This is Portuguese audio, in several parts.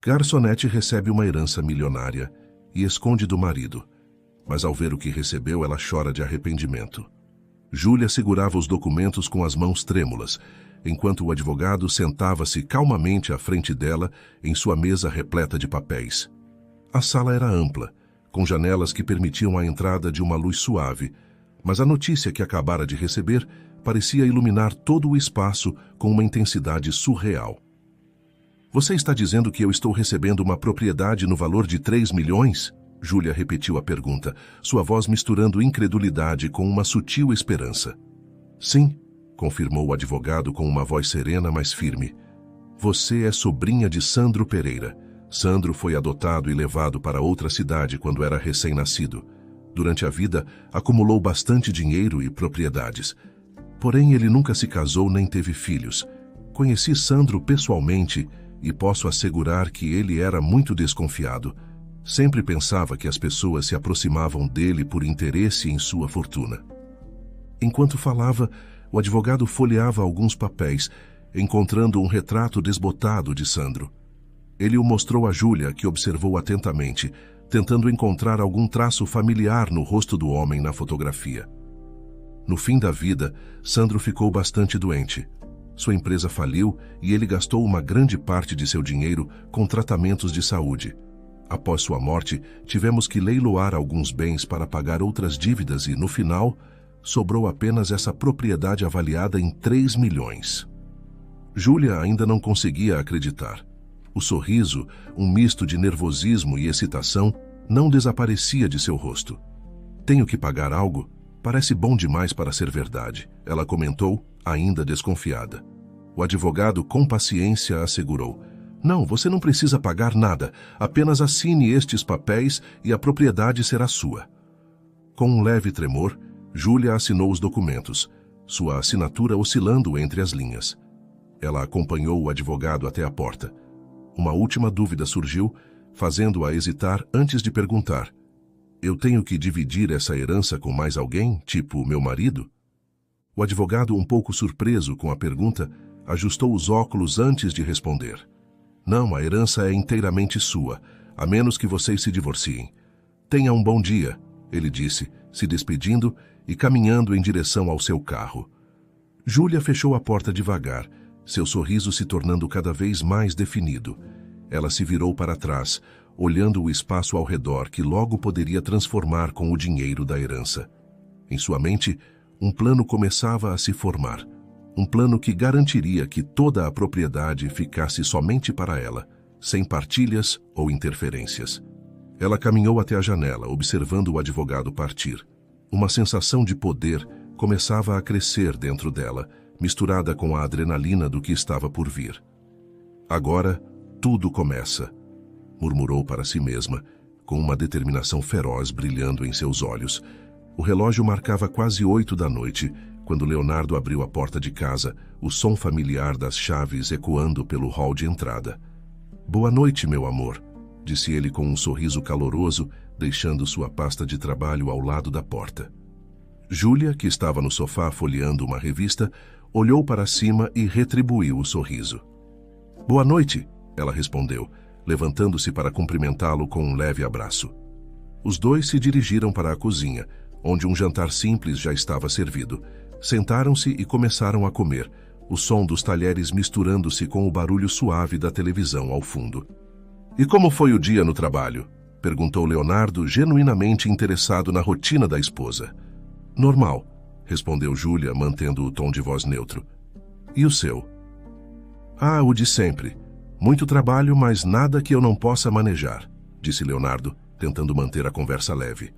Garçonete recebe uma herança milionária e esconde do marido, mas ao ver o que recebeu, ela chora de arrependimento. Júlia segurava os documentos com as mãos trêmulas, enquanto o advogado sentava-se calmamente à frente dela em sua mesa repleta de papéis. A sala era ampla, com janelas que permitiam a entrada de uma luz suave, mas a notícia que acabara de receber parecia iluminar todo o espaço com uma intensidade surreal. Você está dizendo que eu estou recebendo uma propriedade no valor de 3 milhões? Júlia repetiu a pergunta, sua voz misturando incredulidade com uma sutil esperança. Sim, confirmou o advogado com uma voz serena, mas firme. Você é sobrinha de Sandro Pereira. Sandro foi adotado e levado para outra cidade quando era recém-nascido. Durante a vida, acumulou bastante dinheiro e propriedades. Porém, ele nunca se casou nem teve filhos. Conheci Sandro pessoalmente e posso assegurar que ele era muito desconfiado. Sempre pensava que as pessoas se aproximavam dele por interesse em sua fortuna. Enquanto falava, o advogado folheava alguns papéis, encontrando um retrato desbotado de Sandro. Ele o mostrou a Júlia, que observou atentamente, tentando encontrar algum traço familiar no rosto do homem na fotografia. No fim da vida, Sandro ficou bastante doente. Sua empresa faliu e ele gastou uma grande parte de seu dinheiro com tratamentos de saúde. Após sua morte, tivemos que leiloar alguns bens para pagar outras dívidas e, no final, sobrou apenas essa propriedade avaliada em 3 milhões. Júlia ainda não conseguia acreditar. O sorriso, um misto de nervosismo e excitação, não desaparecia de seu rosto. Tenho que pagar algo? Parece bom demais para ser verdade, ela comentou, ainda desconfiada. O advogado, com paciência, assegurou. Não, você não precisa pagar nada, apenas assine estes papéis e a propriedade será sua. Com um leve tremor, Júlia assinou os documentos, sua assinatura oscilando entre as linhas. Ela acompanhou o advogado até a porta. Uma última dúvida surgiu, fazendo-a hesitar antes de perguntar. Eu tenho que dividir essa herança com mais alguém, tipo meu marido? O advogado, um pouco surpreso com a pergunta, ajustou os óculos antes de responder. Não, a herança é inteiramente sua, a menos que vocês se divorciem. Tenha um bom dia, ele disse, se despedindo e caminhando em direção ao seu carro. Júlia fechou a porta devagar, seu sorriso se tornando cada vez mais definido. Ela se virou para trás, olhando o espaço ao redor que logo poderia transformar com o dinheiro da herança. Em sua mente, um plano começava a se formar. Um plano que garantiria que toda a propriedade ficasse somente para ela, sem partilhas ou interferências. Ela caminhou até a janela, observando o advogado partir. Uma sensação de poder começava a crescer dentro dela, misturada com a adrenalina do que estava por vir. Agora, tudo começa, murmurou para si mesma, com uma determinação feroz brilhando em seus olhos. O relógio marcava quase 8 da noite, quando Leonardo abriu a porta de casa, o som familiar das chaves ecoando pelo hall de entrada. Boa noite, meu amor, disse ele com um sorriso caloroso, deixando sua pasta de trabalho ao lado da porta. Júlia, que estava no sofá folheando uma revista, olhou para cima e retribuiu o sorriso. Boa noite, ela respondeu, levantando-se para cumprimentá-lo com um leve abraço. Os dois se dirigiram para a cozinha, onde um jantar simples já estava servido. Sentaram-se e começaram a comer, o som dos talheres misturando-se com o barulho suave da televisão ao fundo. E como foi o dia no trabalho? Perguntou Leonardo, genuinamente interessado na rotina da esposa. Normal, respondeu Júlia, mantendo o tom de voz neutro. E o seu? Ah, o de sempre. Muito trabalho, mas nada que eu não possa manejar, disse Leonardo, tentando manter a conversa leve.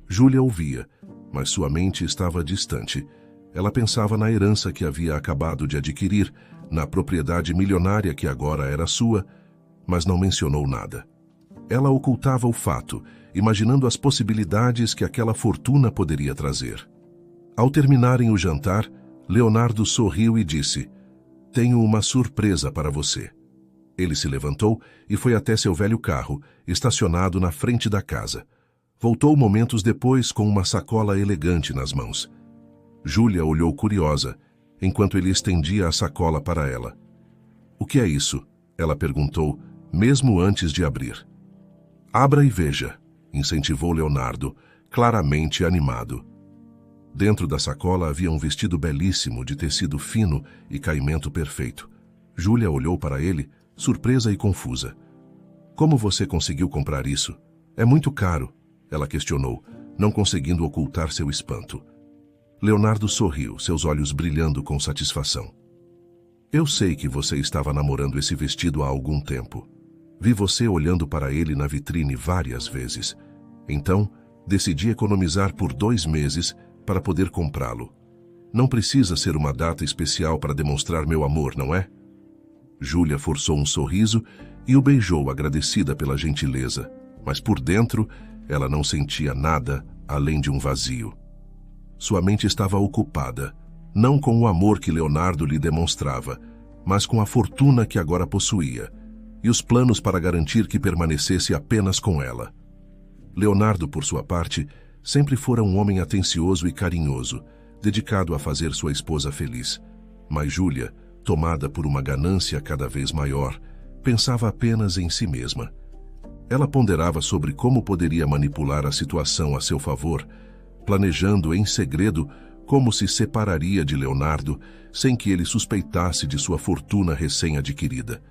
Júlia ouvia, mas sua mente estava distante. Ela pensava na herança que havia acabado de adquirir, na propriedade milionária que agora era sua, mas não mencionou nada. Ela ocultava o fato, imaginando as possibilidades que aquela fortuna poderia trazer. Ao terminarem o jantar, Leonardo sorriu e disse: Tenho uma surpresa para você. Ele se levantou e foi até seu velho carro, estacionado na frente da casa. Voltou momentos depois com uma sacola elegante nas mãos. Júlia olhou curiosa, enquanto ele estendia a sacola para ela. O que é isso? Ela perguntou, mesmo antes de abrir. Abra e veja, incentivou Leonardo, claramente animado. Dentro da sacola havia um vestido belíssimo de tecido fino e caimento perfeito. Júlia olhou para ele, surpresa e confusa. Como você conseguiu comprar isso? É muito caro, ela questionou, não conseguindo ocultar seu espanto. Leonardo sorriu, seus olhos brilhando com satisfação. Eu sei que você estava namorando esse vestido há algum tempo. Vi você olhando para ele na vitrine várias vezes. Então, decidi economizar por 2 meses para poder comprá-lo. Não precisa ser uma data especial para demonstrar meu amor, não é? Júlia forçou um sorriso e o beijou, agradecida pela gentileza, mas por dentro ela não sentia nada além de um vazio. Sua mente estava ocupada, não com o amor que Leonardo lhe demonstrava, mas com a fortuna que agora possuía, e os planos para garantir que permanecesse apenas com ela. Leonardo, por sua parte, sempre fora um homem atencioso e carinhoso, dedicado a fazer sua esposa feliz. Mas Júlia, tomada por uma ganância cada vez maior, pensava apenas em si mesma. Ela ponderava sobre como poderia manipular a situação a seu favor, planejando em segredo como se separaria de Leonardo sem que ele suspeitasse de sua fortuna recém-adquirida.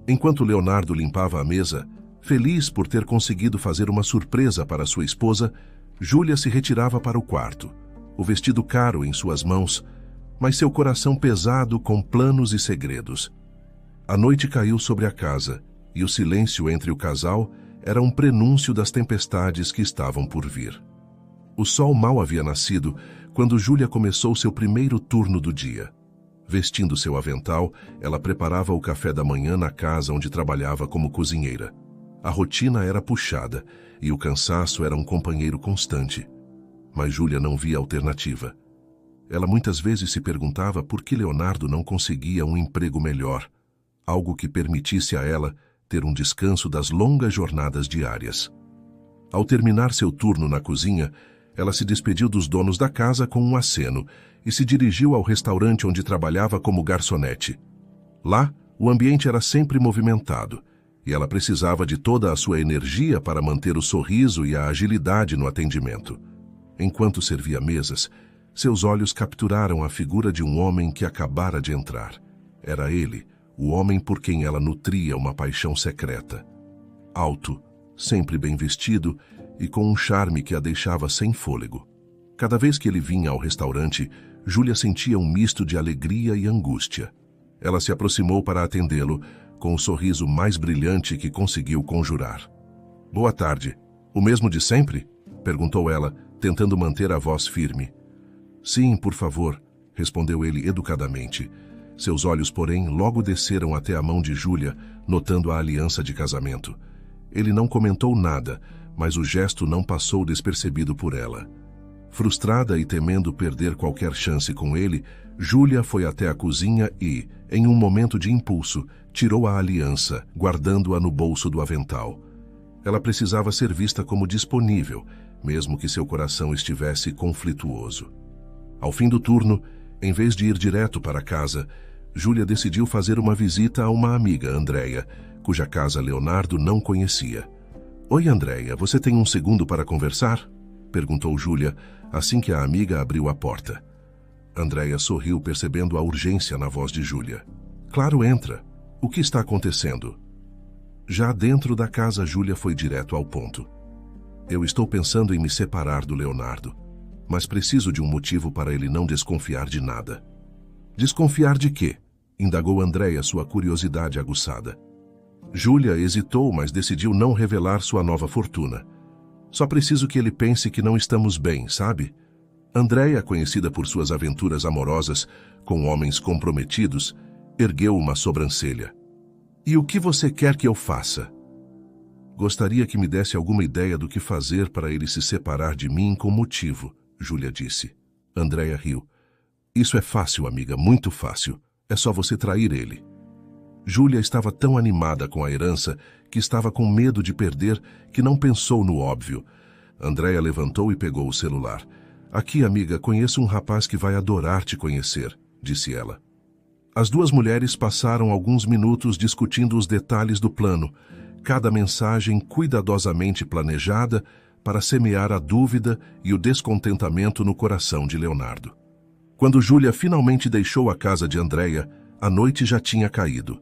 Enquanto Leonardo limpava a mesa, feliz por ter conseguido fazer uma surpresa para sua esposa, Júlia se retirava para o quarto, o vestido caro em suas mãos, mas seu coração pesado com planos e segredos. A noite caiu sobre a casa, e o silêncio entre o casal era um prenúncio das tempestades que estavam por vir. O sol mal havia nascido quando Júlia começou seu primeiro turno do dia. Vestindo seu avental, ela preparava o café da manhã na casa onde trabalhava como cozinheira. A rotina era puxada e o cansaço era um companheiro constante. Mas Júlia não via alternativa. Ela muitas vezes se perguntava por que Leonardo não conseguia um emprego melhor, algo que permitisse a ela ter um descanso das longas jornadas diárias. Ao terminar seu turno na cozinha, ela se despediu dos donos da casa com um aceno e se dirigiu ao restaurante onde trabalhava como garçonete. Lá, o ambiente era sempre movimentado, e ela precisava de toda a sua energia para manter o sorriso e a agilidade no atendimento. Enquanto servia mesas, seus olhos capturaram a figura de um homem que acabara de entrar. Era ele, o homem por quem ela nutria uma paixão secreta. Alto, sempre bem vestido e com um charme que a deixava sem fôlego. Cada vez que ele vinha ao restaurante, Júlia sentia um misto de alegria e angústia. Ela se aproximou para atendê-lo, com o sorriso mais brilhante que conseguiu conjurar. "Boa tarde. O mesmo de sempre?" perguntou ela, tentando manter a voz firme. "Sim, por favor", respondeu ele educadamente. Seus olhos, porém, logo desceram até a mão de Júlia, notando a aliança de casamento. Ele não comentou nada, mas o gesto não passou despercebido por ela. Frustrada e temendo perder qualquer chance com ele, Júlia foi até a cozinha e, em um momento de impulso, tirou a aliança, guardando-a no bolso do avental. Ela precisava ser vista como disponível, mesmo que seu coração estivesse conflituoso. Ao fim do turno, em vez de ir direto para casa, Júlia decidiu fazer uma visita a uma amiga, Andréia, cuja casa Leonardo não conhecia. "Oi, Andréia, você tem um segundo para conversar?" perguntou Júlia, assim que a amiga abriu a porta. Andréia sorriu, percebendo a urgência na voz de Júlia. "Claro, entra. O que está acontecendo?" Já dentro da casa, Júlia foi direto ao ponto. "Eu estou pensando em me separar do Leonardo, mas preciso de um motivo para ele não desconfiar de nada." "Desconfiar de quê?" indagou Andréia, sua curiosidade aguçada. Júlia hesitou, mas decidiu não revelar sua nova fortuna. "Só preciso que ele pense que não estamos bem, sabe?" Andréia, conhecida por suas aventuras amorosas com homens comprometidos, ergueu uma sobrancelha. "E o que você quer que eu faça?" "Gostaria que me desse alguma ideia do que fazer para ele se separar de mim com motivo", Júlia disse. Andréia riu. "Isso é fácil, amiga, muito fácil. É só você trair ele." Júlia estava tão animada com a herança que estava com medo de perder que não pensou no óbvio. Andréia levantou e pegou o celular. "Aqui, amiga, conheço um rapaz que vai adorar te conhecer", disse ela. As duas mulheres passaram alguns minutos discutindo os detalhes do plano, cada mensagem cuidadosamente planejada para semear a dúvida e o descontentamento no coração de Leonardo. Quando Júlia finalmente deixou a casa de Andréia, a noite já tinha caído.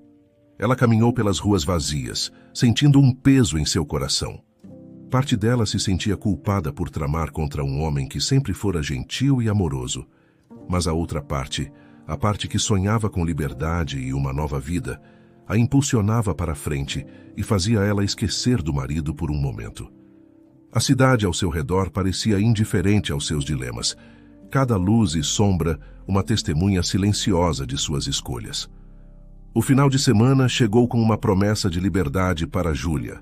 Ela caminhou pelas ruas vazias, sentindo um peso em seu coração. Parte dela se sentia culpada por tramar contra um homem que sempre fora gentil e amoroso. Mas a outra parte, a parte que sonhava com liberdade e uma nova vida, a impulsionava para frente e fazia ela esquecer do marido por um momento. A cidade ao seu redor parecia indiferente aos seus dilemas. Cada luz e sombra, uma testemunha silenciosa de suas escolhas. O final de semana chegou com uma promessa de liberdade para Júlia.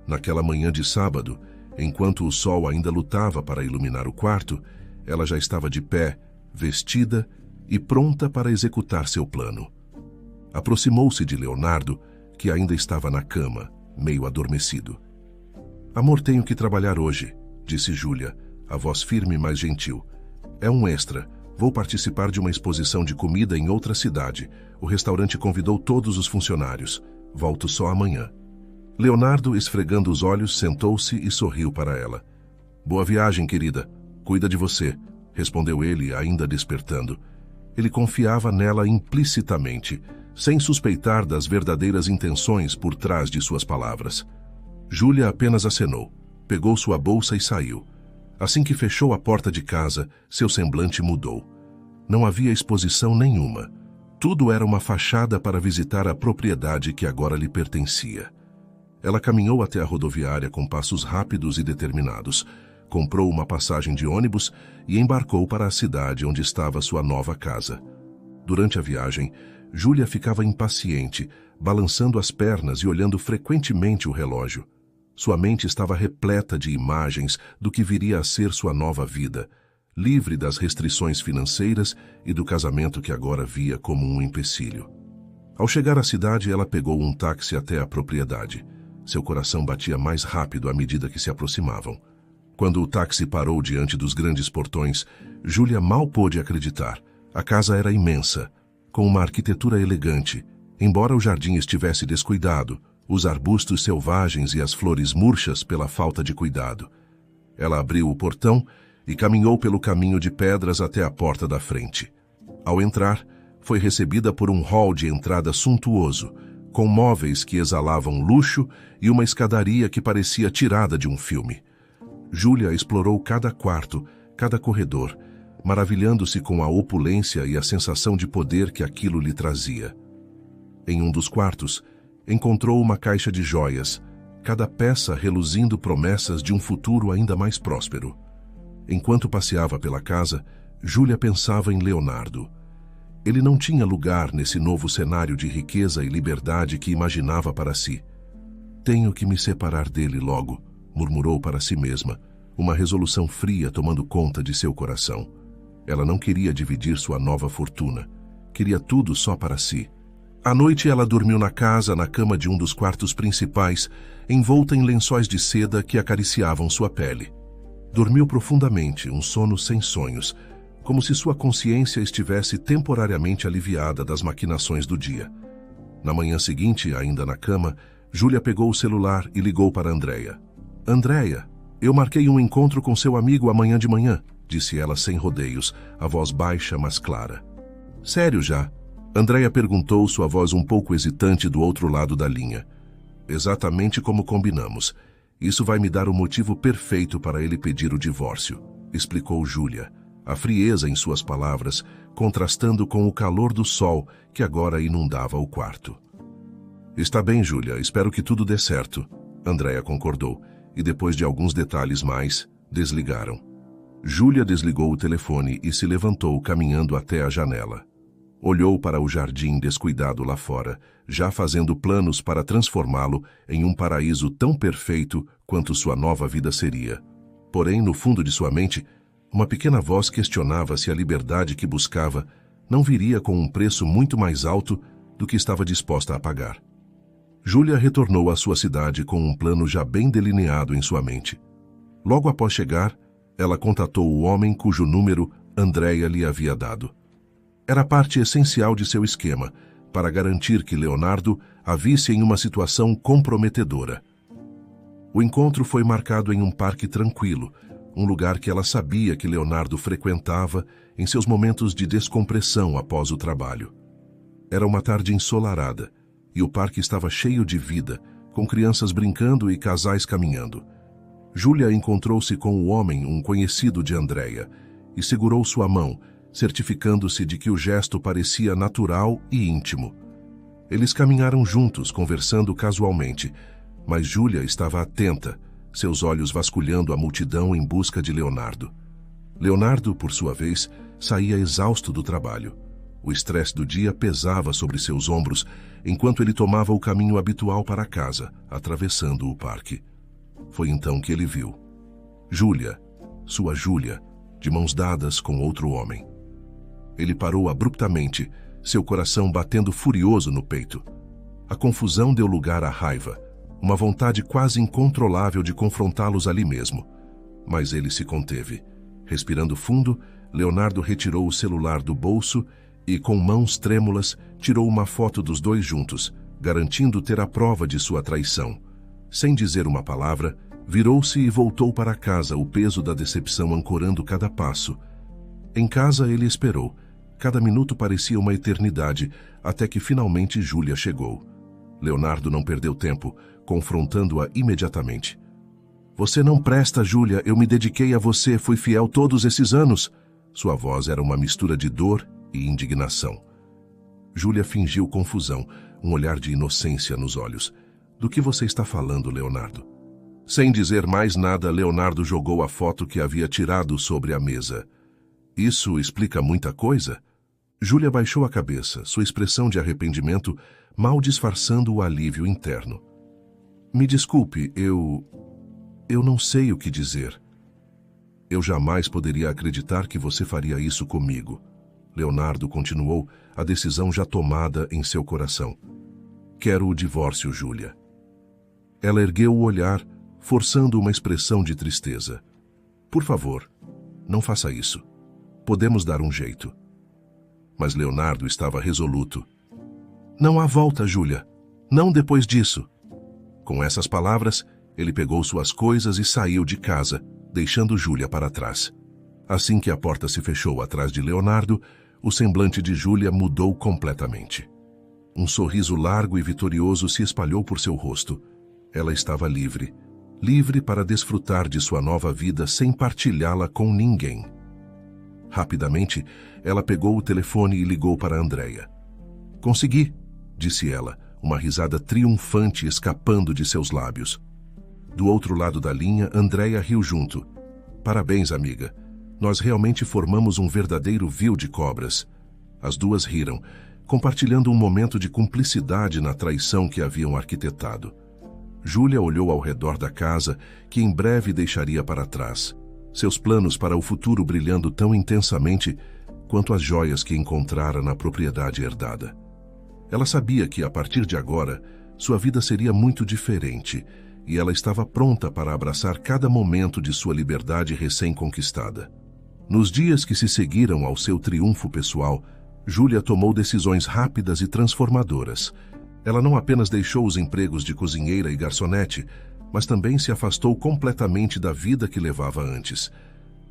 Naquela manhã de sábado, enquanto o sol ainda lutava para iluminar o quarto, ela já estava de pé, vestida e pronta para executar seu plano. Aproximou-se de Leonardo, que ainda estava na cama, meio adormecido. "Amor, tenho que trabalhar hoje", disse Júlia, a voz firme mas gentil. "É um extra. Vou participar de uma exposição de comida em outra cidade. O restaurante convidou todos os funcionários. Volto só amanhã." Leonardo, esfregando os olhos, sentou-se e sorriu para ela. "Boa viagem, querida. Cuida de você", respondeu ele, ainda despertando. Ele confiava nela implicitamente, sem suspeitar das verdadeiras intenções por trás de suas palavras. Júlia apenas acenou, pegou sua bolsa e saiu. Assim que fechou a porta de casa, seu semblante mudou. Não havia exposição nenhuma. Tudo era uma fachada para visitar a propriedade que agora lhe pertencia. Ela caminhou até a rodoviária com passos rápidos e determinados, comprou uma passagem de ônibus e embarcou para a cidade onde estava sua nova casa. Durante a viagem, Júlia ficava impaciente, balançando as pernas e olhando frequentemente o relógio. Sua mente estava repleta de imagens do que viria a ser sua nova vida, livre das restrições financeiras e do casamento que agora via como um empecilho. Ao chegar à cidade, ela pegou um táxi até a propriedade. Seu coração batia mais rápido à medida que se aproximavam. Quando o táxi parou diante dos grandes portões, Júlia mal pôde acreditar. A casa era imensa, com uma arquitetura elegante. Embora o jardim estivesse descuidado, os arbustos selvagens e as flores murchas pela falta de cuidado. Ela abriu o portão e caminhou pelo caminho de pedras até a porta da frente. Ao entrar, foi recebida por um hall de entrada suntuoso, com móveis que exalavam luxo e uma escadaria que parecia tirada de um filme. Júlia explorou cada quarto, cada corredor, maravilhando-se com a opulência e a sensação de poder que aquilo lhe trazia. Em um dos quartos, encontrou uma caixa de joias, cada peça reluzindo promessas de um futuro ainda mais próspero. Enquanto passeava pela casa, Júlia pensava em Leonardo. Ele não tinha lugar nesse novo cenário de riqueza e liberdade que imaginava para si. "Tenho que me separar dele logo", murmurou para si mesma, uma resolução fria tomando conta de seu coração. Ela não queria dividir sua nova fortuna. Queria tudo só para si. À noite ela dormiu na casa, na cama de um dos quartos principais, envolta em lençóis de seda que acariciavam sua pele. Dormiu profundamente, um sono sem sonhos, como se sua consciência estivesse temporariamente aliviada das maquinações do dia. Na manhã seguinte, ainda na cama, Júlia pegou o celular e ligou para Andréia. "Andréia, eu marquei um encontro com seu amigo amanhã de manhã", disse ela sem rodeios, a voz baixa mas clara. "Sério já?" Andréia perguntou, sua voz um pouco hesitante do outro lado da linha. "Exatamente como combinamos. Isso vai me dar o motivo perfeito para ele pedir o divórcio", explicou Júlia, a frieza em suas palavras, contrastando com o calor do sol que agora inundava o quarto. "Está bem, Júlia, espero que tudo dê certo", Andréia concordou, e depois de alguns detalhes mais, desligaram. Júlia desligou o telefone e se levantou caminhando até a janela. Olhou para o jardim descuidado lá fora, já fazendo planos para transformá-lo em um paraíso tão perfeito quanto sua nova vida seria. Porém, no fundo de sua mente, uma pequena voz questionava se a liberdade que buscava não viria com um preço muito mais alto do que estava disposta a pagar. Júlia retornou à sua cidade com um plano já bem delineado em sua mente. Logo após chegar, ela contatou o homem cujo número Andréia lhe havia dado. Era parte essencial de seu esquema, para garantir que Leonardo a visse em uma situação comprometedora. O encontro foi marcado em um parque tranquilo, um lugar que ela sabia que Leonardo frequentava em seus momentos de descompressão após o trabalho. Era uma tarde ensolarada, e o parque estava cheio de vida, com crianças brincando e casais caminhando. Júlia encontrou-se com o homem, um conhecido de Andréia, e segurou sua mão, certificando-se de que o gesto parecia natural e íntimo. Eles caminharam juntos, conversando casualmente, mas Júlia estava atenta, seus olhos vasculhando a multidão em busca de Leonardo. Leonardo, por sua vez, saía exausto do trabalho. O estresse do dia pesava sobre seus ombros, enquanto ele tomava o caminho habitual para casa, atravessando o parque. Foi então que ele viu Júlia, sua Júlia, de mãos dadas com outro homem. Ele parou abruptamente, seu coração batendo furioso no peito. A confusão deu lugar à raiva, uma vontade quase incontrolável de confrontá-los ali mesmo. Mas ele se conteve. Respirando fundo, Leonardo retirou o celular do bolso e, com mãos trêmulas, tirou uma foto dos dois juntos, garantindo ter a prova de sua traição. Sem dizer uma palavra, virou-se e voltou para casa, o peso da decepção ancorando cada passo. Em casa ele esperou. Cada minuto parecia uma eternidade, até que finalmente Júlia chegou. Leonardo não perdeu tempo, confrontando-a imediatamente. Você não presta, Júlia, eu me dediquei a você, fui fiel todos esses anos. Sua voz era uma mistura de dor e indignação. Júlia fingiu confusão, um olhar de inocência nos olhos. Do que você está falando, Leonardo? Sem dizer mais nada, Leonardo jogou a foto que havia tirado sobre a mesa. Isso explica muita coisa? Júlia baixou a cabeça, sua expressão de arrependimento mal disfarçando o alívio interno. Me desculpe, eu não sei o que dizer. Eu jamais poderia acreditar que você faria isso comigo. Leonardo continuou, a decisão já tomada em seu coração. Quero o divórcio, Júlia. Ela ergueu o olhar, forçando uma expressão de tristeza. Por favor, não faça isso. Podemos dar um jeito. Mas Leonardo estava resoluto. Não há volta, Júlia. Não depois disso. Com essas palavras, ele pegou suas coisas e saiu de casa, deixando Júlia para trás. Assim que a porta se fechou atrás de Leonardo, o semblante de Júlia mudou completamente. Um sorriso largo e vitorioso se espalhou por seu rosto. Ela estava livre, livre para desfrutar de sua nova vida sem partilhá-la com ninguém. Rapidamente, ela pegou o telefone e ligou para Andréia. Consegui, disse ela, uma risada triunfante escapando de seus lábios. Do outro lado da linha, Andréia riu junto. Parabéns, amiga. Nós realmente formamos um verdadeiro vil de cobras. As duas riram, compartilhando um momento de cumplicidade na traição que haviam arquitetado. Júlia olhou ao redor da casa, que em breve deixaria para trás, seus planos para o futuro brilhando tão intensamente quanto as joias que encontrara na propriedade herdada. Ela sabia que, a partir de agora, sua vida seria muito diferente, e ela estava pronta para abraçar cada momento de sua liberdade recém-conquistada. Nos dias que se seguiram ao seu triunfo pessoal, Júlia tomou decisões rápidas e transformadoras. Ela não apenas deixou os empregos de cozinheira e garçonete, mas também se afastou completamente da vida que levava antes.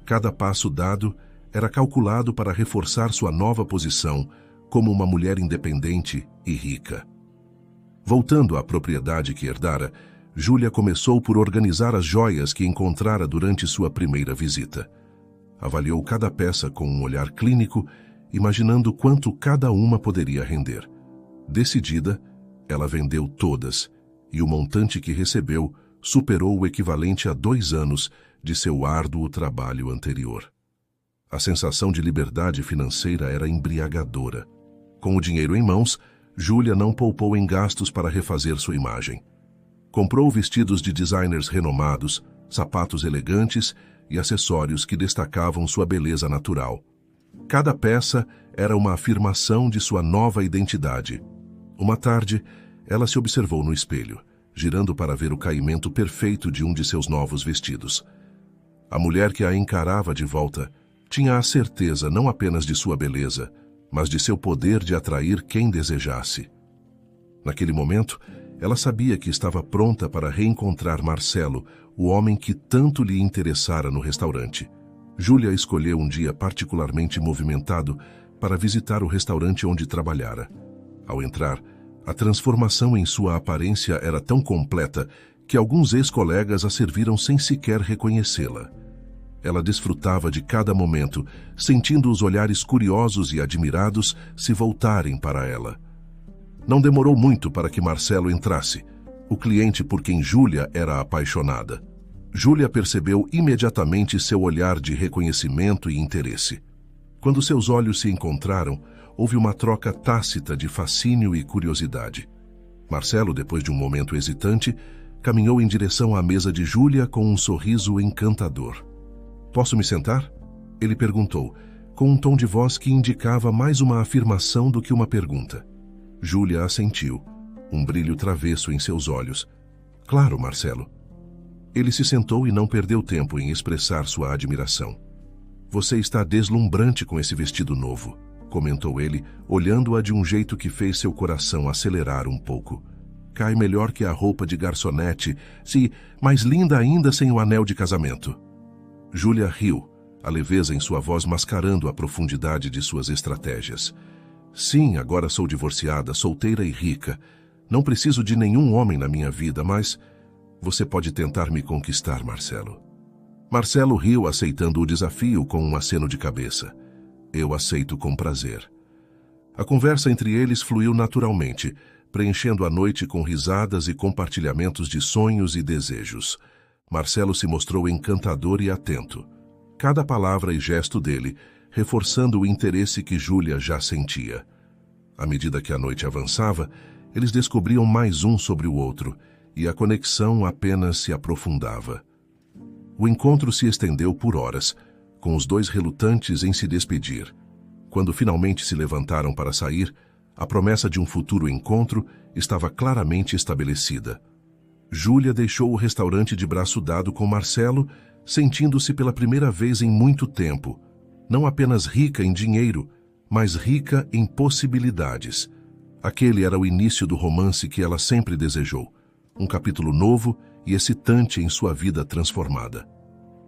Cada passo dado era calculado para reforçar sua nova posição como uma mulher independente e rica. Voltando à propriedade que herdara, Júlia começou por organizar as joias que encontrara durante sua primeira visita. Avaliou cada peça com um olhar clínico, imaginando quanto cada uma poderia render. Decidida, ela vendeu todas, e o montante que recebeu superou o equivalente a 2 anos de seu árduo trabalho anterior. A sensação de liberdade financeira era embriagadora. Com o dinheiro em mãos, Júlia não poupou em gastos para refazer sua imagem. Comprou vestidos de designers renomados, sapatos elegantes e acessórios que destacavam sua beleza natural. Cada peça era uma afirmação de sua nova identidade. Uma tarde, ela se observou no espelho, girando para ver o caimento perfeito de um de seus novos vestidos. A mulher que a encarava de volta tinha a certeza não apenas de sua beleza, mas de seu poder de atrair quem desejasse. Naquele momento, ela sabia que estava pronta para reencontrar Marcelo, o homem que tanto lhe interessara no restaurante. Júlia escolheu um dia particularmente movimentado para visitar o restaurante onde trabalhara. Ao entrar, a transformação em sua aparência era tão completa que alguns ex-colegas a serviram sem sequer reconhecê-la. Ela desfrutava de cada momento, sentindo os olhares curiosos e admirados se voltarem para ela. Não demorou muito para que Marcelo entrasse, o cliente por quem Júlia era apaixonada. Júlia percebeu imediatamente seu olhar de reconhecimento e interesse. Quando seus olhos se encontraram, houve uma troca tácita de fascínio e curiosidade. Marcelo, depois de um momento hesitante, caminhou em direção à mesa de Júlia com um sorriso encantador. "Posso me sentar?" ele perguntou, com um tom de voz que indicava mais uma afirmação do que uma pergunta. Júlia assentiu, um brilho travesso em seus olhos. "Claro, Marcelo." Ele se sentou e não perdeu tempo em expressar sua admiração. "Você está deslumbrante com esse vestido novo", comentou ele, olhando-a de um jeito que fez seu coração acelerar um pouco. "Cai melhor que a roupa de garçonete, mais linda ainda sem o anel de casamento." Júlia riu, a leveza em sua voz mascarando a profundidade de suas estratégias. "Sim, agora sou divorciada, solteira e rica. Não preciso de nenhum homem na minha vida, mas você pode tentar me conquistar, Marcelo." Marcelo riu, aceitando o desafio com um aceno de cabeça. "Eu aceito com prazer." A conversa entre eles fluiu naturalmente, preenchendo a noite com risadas e compartilhamentos de sonhos e desejos. Marcelo se mostrou encantador e atento. Cada palavra e gesto dele, reforçando o interesse que Júlia já sentia. À medida que a noite avançava, eles descobriam mais um sobre o outro, e a conexão apenas se aprofundava. O encontro se estendeu por horas, com os dois relutantes em se despedir. Quando finalmente se levantaram para sair, a promessa de um futuro encontro estava claramente estabelecida. Júlia deixou o restaurante de braço dado com Marcelo, sentindo-se pela primeira vez em muito tempo, não apenas rica em dinheiro, mas rica em possibilidades. Aquele era o início do romance que ela sempre desejou, um capítulo novo e excitante em sua vida transformada.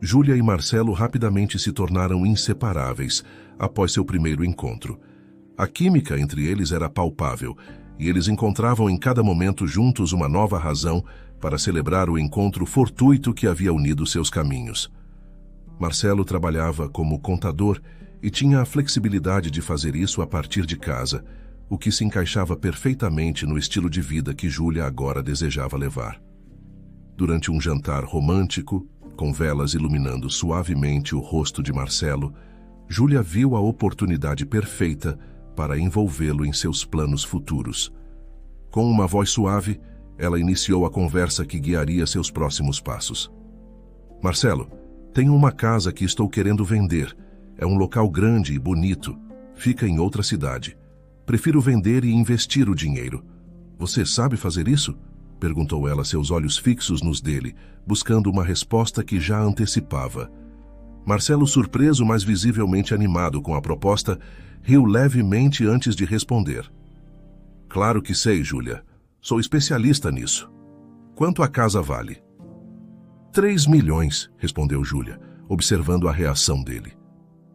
Júlia e Marcelo rapidamente se tornaram inseparáveis após seu primeiro encontro. A química entre eles era palpável, e eles encontravam em cada momento juntos uma nova razão para celebrar o encontro fortuito que havia unido seus caminhos. Marcelo trabalhava como contador e tinha a flexibilidade de fazer isso a partir de casa, o que se encaixava perfeitamente no estilo de vida que Júlia agora desejava levar. Durante um jantar romântico, com velas iluminando suavemente o rosto de Marcelo, Júlia viu a oportunidade perfeita para envolvê-lo em seus planos futuros. Com uma voz suave, ela iniciou a conversa que guiaria seus próximos passos. "Marcelo, tenho uma casa que estou querendo vender. É um local grande e bonito. Fica em outra cidade. Prefiro vender e investir o dinheiro. Você sabe fazer isso?" perguntou ela, seus olhos fixos nos dele, buscando uma resposta que já antecipava. Marcelo, surpreso, mas visivelmente animado com a proposta, riu levemente antes de responder. "Claro que sei, Júlia. Sou especialista nisso. Quanto a casa vale?" 3 milhões, respondeu Júlia, observando a reação dele.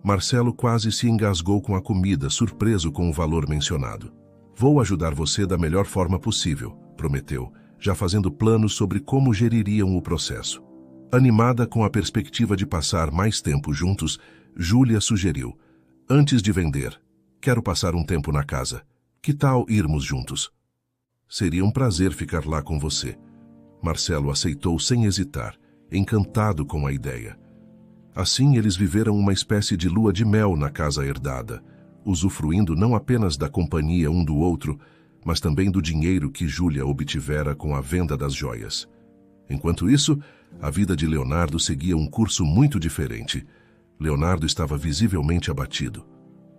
Marcelo quase se engasgou com a comida, surpreso com o valor mencionado. "Vou ajudar você da melhor forma possível", prometeu, já fazendo planos sobre como geririam o processo. Animada com a perspectiva de passar mais tempo juntos, Júlia sugeriu: "Antes de vender, quero passar um tempo na casa. Que tal irmos juntos?" "Seria um prazer ficar lá com você." Marcelo aceitou sem hesitar, encantado com a ideia. Assim, eles viveram uma espécie de lua de mel na casa herdada, usufruindo não apenas da companhia um do outro, mas também do dinheiro que Júlia obtivera com a venda das joias. Enquanto isso, a vida de Leonardo seguia um curso muito diferente. Leonardo estava visivelmente abatido.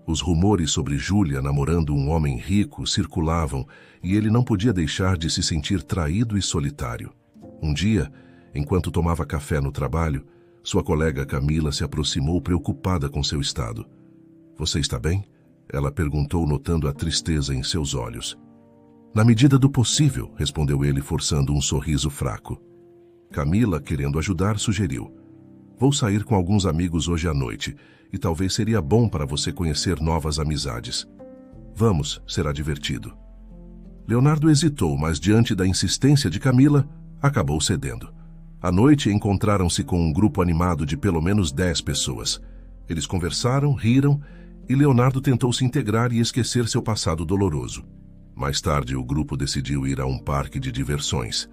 Os rumores sobre Júlia namorando um homem rico circulavam e ele não podia deixar de se sentir traído e solitário. Um dia, enquanto tomava café no trabalho, sua colega Camila se aproximou preocupada com seu estado. "Você está bem?" Ela perguntou, notando a tristeza em seus olhos. Na medida do possível, respondeu ele, forçando um sorriso fraco. Camila, querendo ajudar, sugeriu. Vou sair com alguns amigos hoje à noite, e talvez seria bom para você conhecer novas amizades. Vamos, será divertido. Leonardo hesitou, mas diante da insistência de Camila, acabou cedendo. À noite encontraram-se com um grupo animado de pelo menos 10 pessoas. Eles conversaram, riram, e Leonardo tentou se integrar e esquecer seu passado doloroso. Mais tarde, o grupo decidiu ir a um parque de diversões.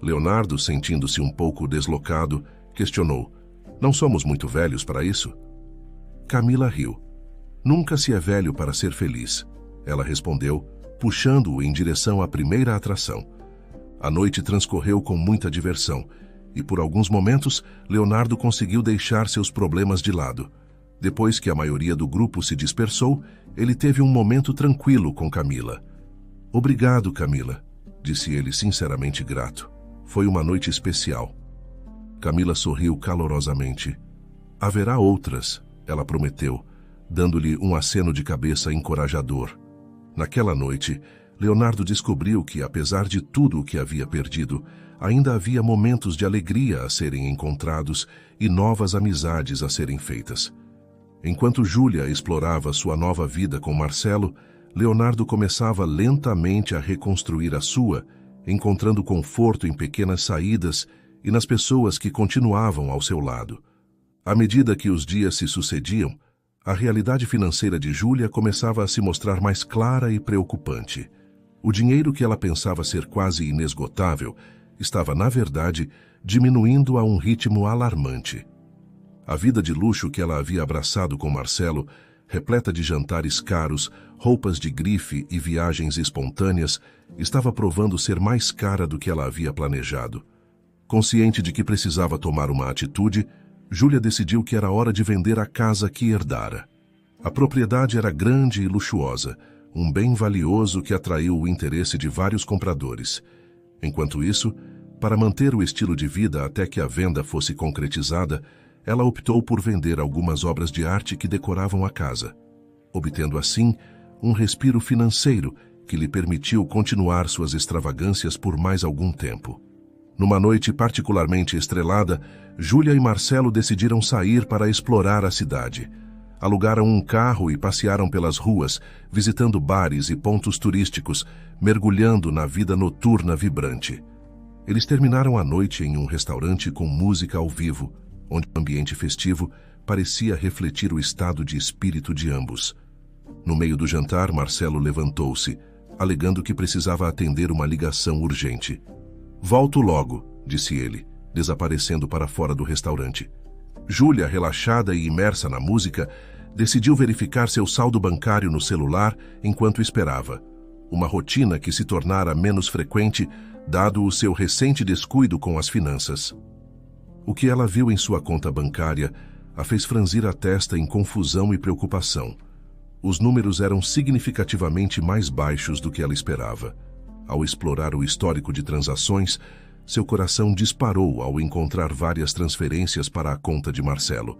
Leonardo, sentindo-se um pouco deslocado, questionou. Não somos muito velhos para isso? Camila riu. Nunca se é velho para ser feliz, ela respondeu, puxando-o em direção à primeira atração. A noite transcorreu com muita diversão, e por alguns momentos, Leonardo conseguiu deixar seus problemas de lado. Depois que a maioria do grupo se dispersou, ele teve um momento tranquilo com Camila. Obrigado, Camila, disse ele sinceramente grato. Foi uma noite especial. Camila sorriu calorosamente. Haverá outras, ela prometeu, dando-lhe um aceno de cabeça encorajador. Naquela noite, Leonardo descobriu que, apesar de tudo o que havia perdido, ainda havia momentos de alegria a serem encontrados e novas amizades a serem feitas. Enquanto Júlia explorava sua nova vida com Marcelo, Leonardo começava lentamente a reconstruir a sua, encontrando conforto em pequenas saídas e nas pessoas que continuavam ao seu lado. À medida que os dias se sucediam, a realidade financeira de Júlia começava a se mostrar mais clara e preocupante. O dinheiro que ela pensava ser quase inesgotável estava, na verdade, diminuindo a um ritmo alarmante. A vida de luxo que ela havia abraçado com Marcelo, repleta de jantares caros, roupas de grife e viagens espontâneas, estava provando ser mais cara do que ela havia planejado. Consciente de que precisava tomar uma atitude, Júlia decidiu que era hora de vender a casa que herdara. A propriedade era grande e luxuosa, um bem valioso que atraiu o interesse de vários compradores. Enquanto isso, para manter o estilo de vida até que a venda fosse concretizada, ela optou por vender algumas obras de arte que decoravam a casa, obtendo assim um respiro financeiro que lhe permitiu continuar suas extravagâncias por mais algum tempo. Numa noite particularmente estrelada, Júlia e Marcelo decidiram sair para explorar a cidade. Alugaram um carro e passearam pelas ruas, visitando bares e pontos turísticos, mergulhando na vida noturna vibrante. Eles terminaram a noite em um restaurante com música ao vivo, onde o ambiente festivo parecia refletir o estado de espírito de ambos. No meio do jantar, Marcelo levantou-se, alegando que precisava atender uma ligação urgente. Volto logo, disse ele, desaparecendo para fora do restaurante. Júlia, relaxada e imersa na música, decidiu verificar seu saldo bancário no celular enquanto esperava. Uma rotina que se tornara menos frequente, dado o seu recente descuido com as finanças. O que ela viu em sua conta bancária a fez franzir a testa em confusão e preocupação. Os números eram significativamente mais baixos do que ela esperava. Ao explorar o histórico de transações, seu coração disparou ao encontrar várias transferências para a conta de Marcelo.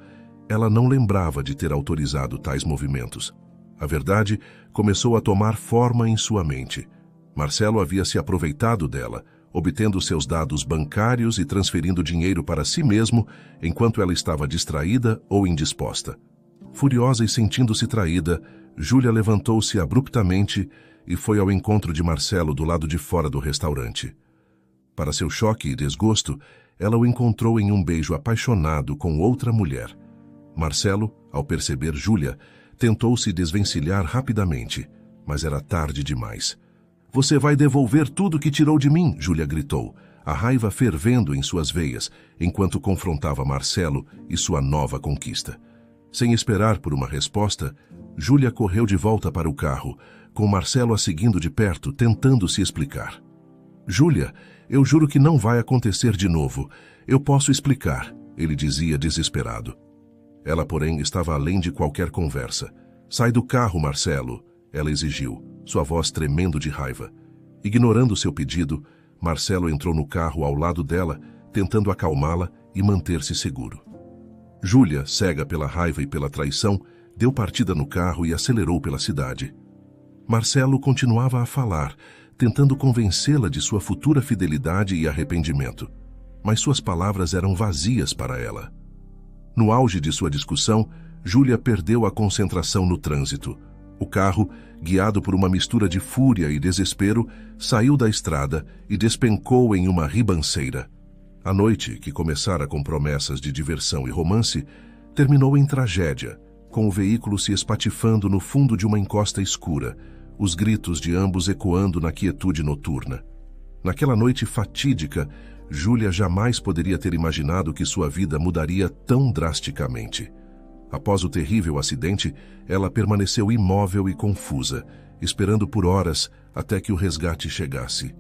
Ela não lembrava de ter autorizado tais movimentos. A verdade começou a tomar forma em sua mente. Marcelo havia se aproveitado dela, obtendo seus dados bancários e transferindo dinheiro para si mesmo enquanto ela estava distraída ou indisposta. Furiosa e sentindo-se traída, Júlia levantou-se abruptamente e foi ao encontro de Marcelo do lado de fora do restaurante. Para seu choque e desgosto, ela o encontrou em um beijo apaixonado com outra mulher. Marcelo, ao perceber Júlia, tentou se desvencilhar rapidamente, mas era tarde demais. Você vai devolver tudo que tirou de mim, Júlia gritou, a raiva fervendo em suas veias, enquanto confrontava Marcelo e sua nova conquista. Sem esperar por uma resposta, Júlia correu de volta para o carro, com Marcelo a seguindo de perto, tentando se explicar. Júlia, eu juro que não vai acontecer de novo. Eu posso explicar, ele dizia desesperado. Ela, porém, estava além de qualquer conversa. Sai do carro, Marcelo, ela exigiu, sua voz tremendo de raiva. Ignorando seu pedido, Marcelo entrou no carro ao lado dela, tentando acalmá-la e manter-se seguro. Júlia, cega pela raiva e pela traição, Deu partida no carro e acelerou pela cidade. Marcelo continuava a falar, tentando convencê-la de sua futura fidelidade e arrependimento, mas suas palavras eram vazias para ela. No auge de sua discussão, Júlia perdeu a concentração no trânsito. O carro, guiado por uma mistura de fúria e desespero, saiu da estrada e despencou em uma ribanceira. A noite, que começara com promessas de diversão e romance, terminou em tragédia, com o veículo se espatifando no fundo de uma encosta escura, os gritos de ambos ecoando na quietude noturna. Naquela noite fatídica, Júlia jamais poderia ter imaginado que sua vida mudaria tão drasticamente. Após o terrível acidente, ela permaneceu imóvel e confusa, esperando por horas até que o resgate chegasse.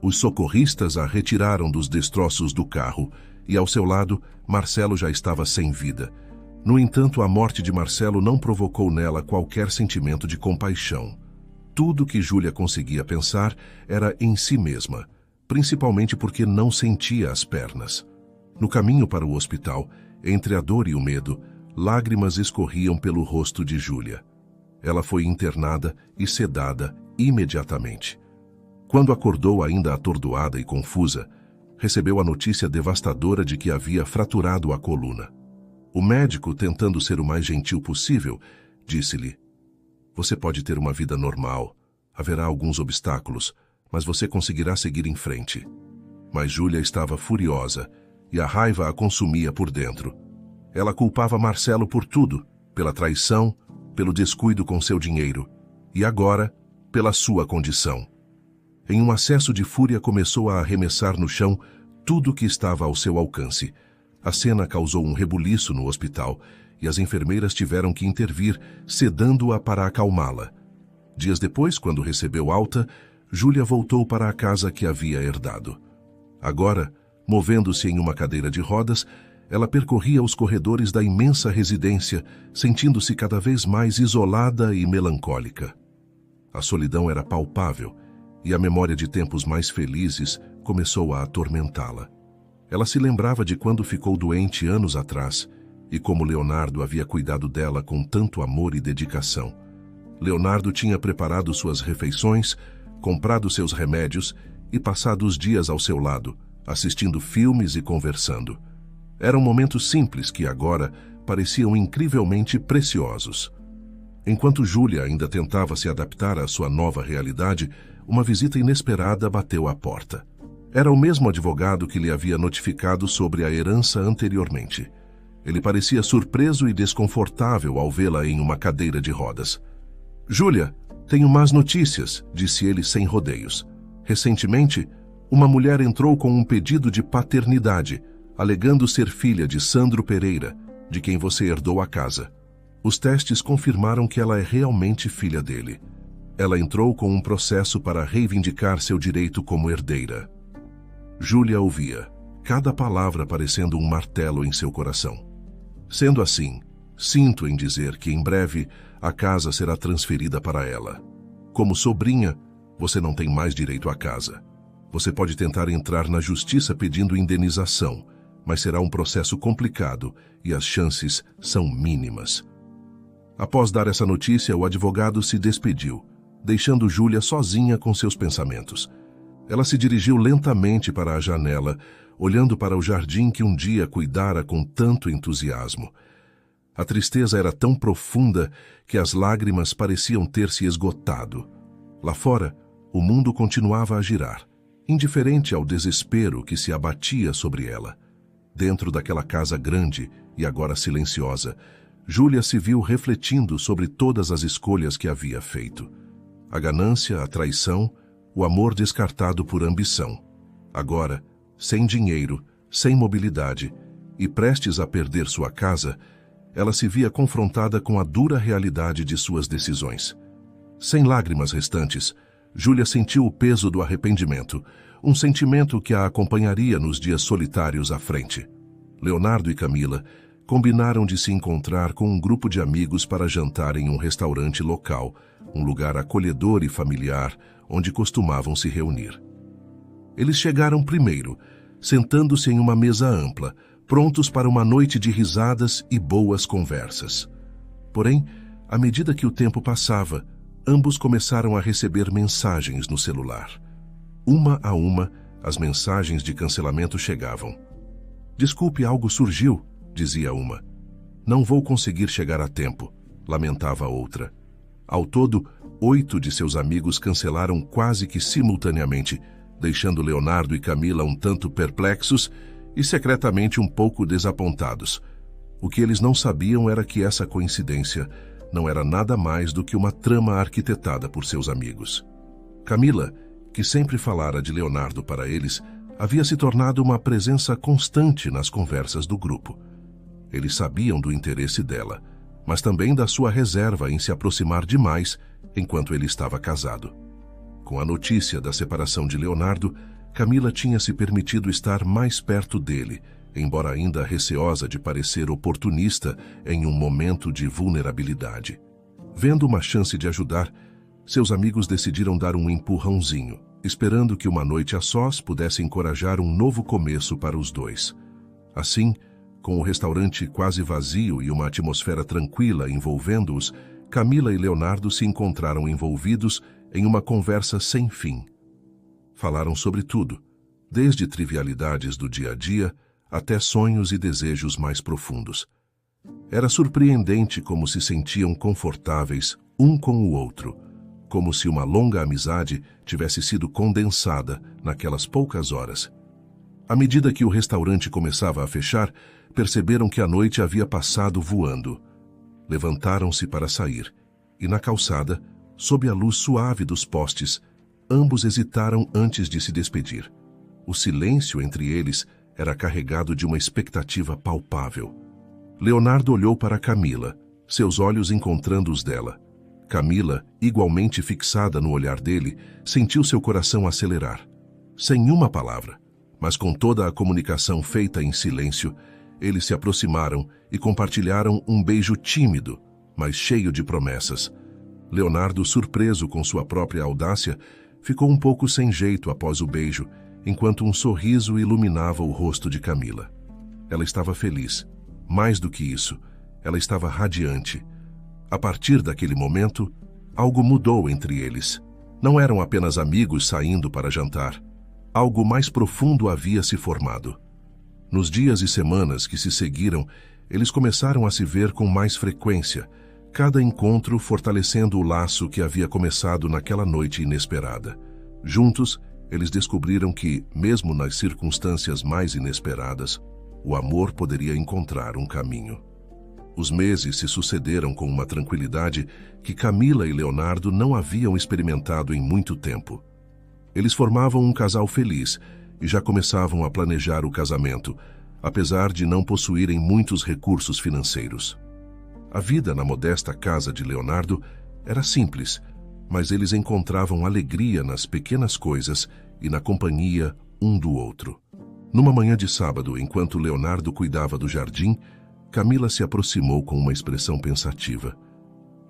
Os socorristas a retiraram dos destroços do carro e, ao seu lado, Marcelo já estava sem vida. No entanto, a morte de Marcelo não provocou nela qualquer sentimento de compaixão. Tudo que Júlia conseguia pensar era em si mesma, principalmente porque não sentia as pernas. No caminho para o hospital, entre a dor e o medo, lágrimas escorriam pelo rosto de Júlia. Ela foi internada e sedada imediatamente. Quando acordou ainda atordoada e confusa, recebeu a notícia devastadora de que havia fraturado a coluna. O médico, tentando ser o mais gentil possível, disse-lhe: "Você pode ter uma vida normal, haverá alguns obstáculos, mas você conseguirá seguir em frente." Mas Júlia estava furiosa e a raiva a consumia por dentro. Ela culpava Marcelo por tudo, pela traição, pelo descuido com seu dinheiro e agora, pela sua condição. Em um acesso de fúria, começou a arremessar no chão tudo que estava ao seu alcance. A cena causou um rebuliço no hospital e as enfermeiras tiveram que intervir, sedando-a para acalmá-la. Dias depois, quando recebeu alta, Júlia voltou para a casa que havia herdado. Agora, movendo-se em uma cadeira de rodas, ela percorria os corredores da imensa residência, sentindo-se cada vez mais isolada e melancólica. A solidão era palpável e a memória de tempos mais felizes começou a atormentá-la. Ela se lembrava de quando ficou doente anos atrás e como Leonardo havia cuidado dela com tanto amor e dedicação. Leonardo tinha preparado suas refeições, comprado seus remédios e passado os dias ao seu lado, assistindo filmes e conversando. Eram momentos simples que agora pareciam incrivelmente preciosos. Enquanto Júlia ainda tentava se adaptar à sua nova realidade, uma visita inesperada bateu à porta. Era o mesmo advogado que lhe havia notificado sobre a herança anteriormente. Ele parecia surpreso e desconfortável ao vê-la em uma cadeira de rodas. "Júlia, tenho más notícias", disse ele sem rodeios. Recentemente, uma mulher entrou com um pedido de paternidade, alegando ser filha de Sandro Pereira, de quem você herdou a casa. Os testes confirmaram que ela é realmente filha dele. Ela entrou com um processo para reivindicar seu direito como herdeira. Júlia ouvia, cada palavra parecendo um martelo em seu coração. Sendo assim, sinto em dizer que em breve a casa será transferida para ela. Como sobrinha, você não tem mais direito à casa. Você pode tentar entrar na justiça pedindo indenização, mas será um processo complicado e as chances são mínimas. Após dar essa notícia, o advogado se despediu, deixando Júlia sozinha com seus pensamentos. Ela se dirigiu lentamente para a janela, olhando para o jardim que um dia cuidara com tanto entusiasmo. A tristeza era tão profunda que as lágrimas pareciam ter se esgotado. Lá fora, o mundo continuava a girar, indiferente ao desespero que se abatia sobre ela. Dentro daquela casa grande e agora silenciosa, Júlia se viu refletindo sobre todas as escolhas que havia feito. A ganância, a traição, o amor descartado por ambição. Agora, sem dinheiro, sem mobilidade e prestes a perder sua casa, ela se via confrontada com a dura realidade de suas decisões. Sem lágrimas restantes, Júlia sentiu o peso do arrependimento, um sentimento que a acompanharia nos dias solitários à frente. Leonardo e Camila combinaram de se encontrar com um grupo de amigos para jantar em um restaurante local, um lugar acolhedor e familiar onde costumavam se reunir. Eles chegaram primeiro, sentando-se em uma mesa ampla, prontos para uma noite de risadas e boas conversas. Porém, à medida que o tempo passava, ambos começaram a receber mensagens no celular. Uma a uma, as mensagens de cancelamento chegavam. "Desculpe, algo surgiu", dizia uma. "Não vou conseguir chegar a tempo", lamentava a outra. Ao todo, 8 de seus amigos cancelaram quase que simultaneamente, deixando Leonardo e Camila um tanto perplexos e secretamente um pouco desapontados. O que eles não sabiam era que essa coincidência não era nada mais do que uma trama arquitetada por seus amigos. Camila, que sempre falara de Leonardo para eles, havia se tornado uma presença constante nas conversas do grupo. Eles sabiam do interesse dela, mas também da sua reserva em se aproximar demais enquanto ele estava casado. Com a notícia da separação de Leonardo, Camila tinha se permitido estar mais perto dele, embora ainda receosa de parecer oportunista em um momento de vulnerabilidade. Vendo uma chance de ajudar, seus amigos decidiram dar um empurrãozinho, esperando que uma noite a sós pudesse encorajar um novo começo para os dois. Assim, com o restaurante quase vazio e uma atmosfera tranquila envolvendo-os, Camila e Leonardo se encontraram envolvidos em uma conversa sem fim. Falaram sobre tudo, desde trivialidades do dia a dia até sonhos e desejos mais profundos. Era surpreendente como se sentiam confortáveis um com o outro, como se uma longa amizade tivesse sido condensada naquelas poucas horas. À medida que o restaurante começava a fechar, perceberam que a noite havia passado voando. Levantaram-se para sair, e na calçada, sob a luz suave dos postes, ambos hesitaram antes de se despedir. O silêncio entre eles era carregado de uma expectativa palpável. Leonardo olhou para Camila, seus olhos encontrando os dela. Camila, igualmente fixada no olhar dele, sentiu seu coração acelerar. Sem uma palavra, mas com toda a comunicação feita em silêncio, eles se aproximaram e compartilharam um beijo tímido, mas cheio de promessas. Leonardo, surpreso com sua própria audácia, ficou um pouco sem jeito após o beijo, enquanto um sorriso iluminava o rosto de Camila. Ela estava feliz. Mais do que isso, ela estava radiante. A partir daquele momento, algo mudou entre eles. Não eram apenas amigos saindo para jantar. Algo mais profundo havia se formado. Nos dias e semanas que se seguiram, eles começaram a se ver com mais frequência, cada encontro fortalecendo o laço que havia começado naquela noite inesperada. Juntos, eles descobriram que, mesmo nas circunstâncias mais inesperadas, o amor poderia encontrar um caminho. Os meses se sucederam com uma tranquilidade que Camila e Leonardo não haviam experimentado em muito tempo. Eles formavam um casal feliz e já começavam a planejar o casamento, apesar de não possuírem muitos recursos financeiros. A vida na modesta casa de Leonardo era simples, mas eles encontravam alegria nas pequenas coisas e na companhia um do outro. Numa manhã de sábado, enquanto Leonardo cuidava do jardim, Camila se aproximou com uma expressão pensativa.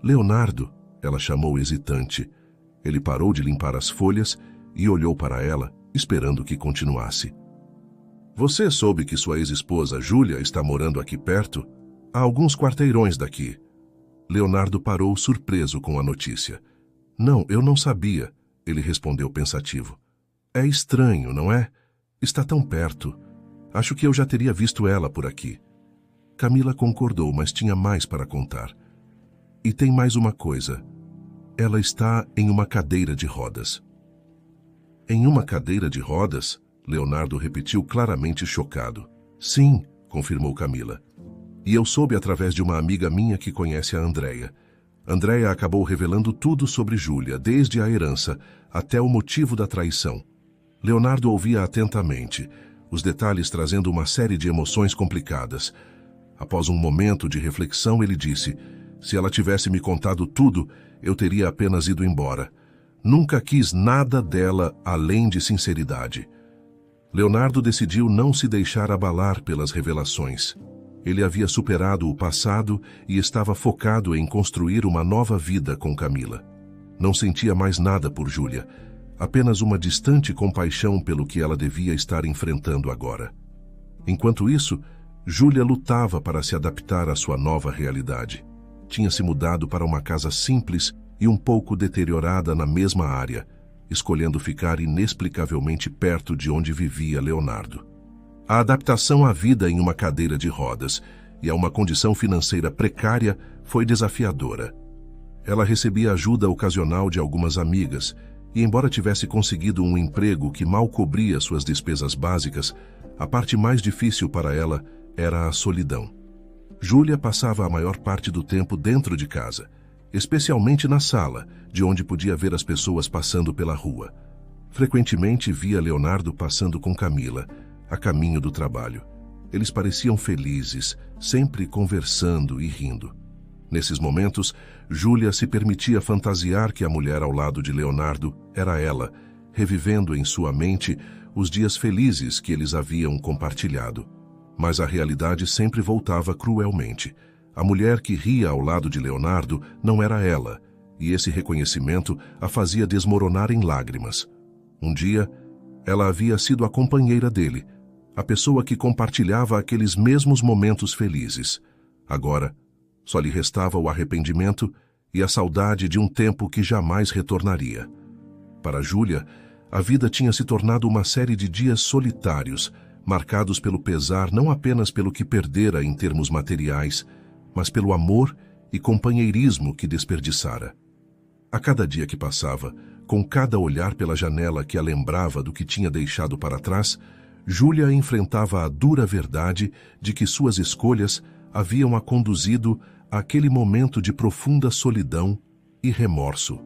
"Leonardo", ela chamou hesitante. Ele parou de limpar as folhas e olhou para ela, esperando que continuasse. "Você soube que sua ex-esposa, Júlia, está morando aqui perto? A alguns quarteirões daqui." Leonardo parou surpreso com a notícia. "Não, eu não sabia", ele respondeu pensativo. "É estranho, não é? Está tão perto. Acho que eu já teria visto ela por aqui." Camila concordou, mas tinha mais para contar. "E tem mais uma coisa. Ela está em uma cadeira de rodas." "Em uma cadeira de rodas?" Leonardo repetiu claramente chocado. "Sim", confirmou Camila. "E eu soube através de uma amiga minha que conhece a Andréia. Andréia acabou revelando tudo sobre Júlia, desde a herança até o motivo da traição." Leonardo ouvia atentamente, os detalhes trazendo uma série de emoções complicadas. Após um momento de reflexão, ele disse: "Se ela tivesse me contado tudo, eu teria apenas ido embora. Nunca quis nada dela além de sinceridade." Leonardo decidiu não se deixar abalar pelas revelações. Ele havia superado o passado e estava focado em construir uma nova vida com Camila. Não sentia mais nada por Júlia, apenas uma distante compaixão pelo que ela devia estar enfrentando agora. Enquanto isso, Júlia lutava para se adaptar à sua nova realidade. tinha se mudado para uma casa simples e um pouco deteriorada na mesma área, escolhendo ficar inexplicavelmente perto de onde vivia Leonardo. A adaptação à vida em uma cadeira de rodas e a uma condição financeira precária foi desafiadora. Ela recebia ajuda ocasional de algumas amigas e, embora tivesse conseguido um emprego que mal cobria suas despesas básicas, a parte mais difícil para ela era a solidão. Júlia passava a maior parte do tempo dentro de casa, especialmente na sala, de onde podia ver as pessoas passando pela rua. Frequentemente via Leonardo passando com Camila, a caminho do trabalho. Eles pareciam felizes, sempre conversando e rindo. Nesses momentos, Júlia se permitia fantasiar que a mulher ao lado de Leonardo era ela, revivendo em sua mente os dias felizes que eles haviam compartilhado. Mas a realidade sempre voltava cruelmente. A mulher que ria ao lado de Leonardo não era ela, e esse reconhecimento a fazia desmoronar em lágrimas. Um dia, ela havia sido a companheira dele, a pessoa que compartilhava aqueles mesmos momentos felizes. Agora, só lhe restava o arrependimento e a saudade de um tempo que jamais retornaria. Para Júlia, a vida tinha se tornado uma série de dias solitários, marcados pelo pesar não apenas pelo que perdera em termos materiais, mas pelo amor e companheirismo que desperdiçara. A cada dia que passava, com cada olhar pela janela que a lembrava do que tinha deixado para trás, Júlia enfrentava a dura verdade de que suas escolhas haviam a conduzido àquele momento de profunda solidão e remorso.